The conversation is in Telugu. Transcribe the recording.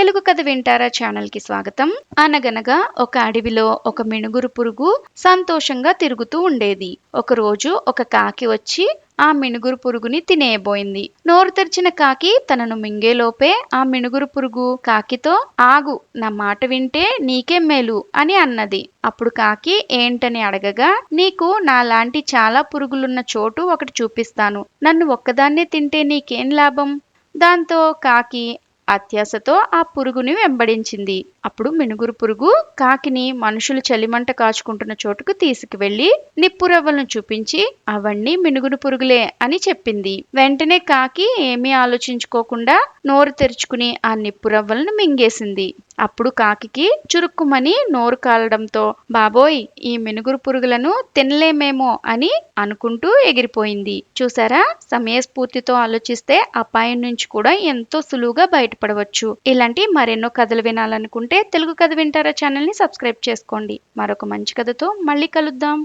తెలుగు కథ వింటారా ఛానల్‌కి స్వాగతం. అనగనగా ఒక అడవిలో ఒక మినుగురు పురుగు సంతోషంగా తిరుగుతూ ఉండేది. ఒకరోజు ఒక కాకి వచ్చి ఆ మినుగురు పురుగుని తినేయబోయింది. నోరు తెరిచిన కాకి తనను మింగేలోపే ఆ మినుగురు పురుగు కాకితో ఆగు, నా మాట వింటే నీకే మేలు అని అన్నది. అప్పుడు కాకి ఏంటని అడగగా, నీకు నాలాంటి చాలా పురుగులున్న చోటు ఒకటి చూపిస్తాను. నన్ను ఒక్కదాన్నే తింటే నీకేం లాభం? దాంతో కాకి అత్యాశతో ఆ పురుగుని వెంబడించింది. అప్పుడు మినుగురు పురుగు కాకిని మనుషులు చలిమంట కాచుకుంటున్న చోటుకు తీసుకువెళ్లి నిప్పురవ్వలను చూపించి అవన్నీ మినుగురు పురుగులే అని చెప్పింది. వెంటనే కాకి ఏమీ ఆలోచించుకోకుండా నోరు తెరుచుకుని ఆ నిప్పురవ్వలను మింగేసింది. అప్పుడు కాకికి చురుక్కుమని నోరు కాలడంతో బాబోయ్, ఈ మినుగురు పురుగులను తినలేమేమో అని అనుకుంటూ ఎగిరిపోయింది. చూసారా, సమయస్ఫూర్తితో ఆలోచిస్తే అపాయం నుంచి కూడా ఎంతో సులువుగా బయటపడవచ్చు. ఇలాంటి మరెన్నో కథలు వినాలనుకుంటే తెలుగు కథ వింటారా ఛానల్ని సబ్స్క్రైబ్ చేసుకోండి. మరొక మంచి కథతో మళ్ళీ కలుద్దాం.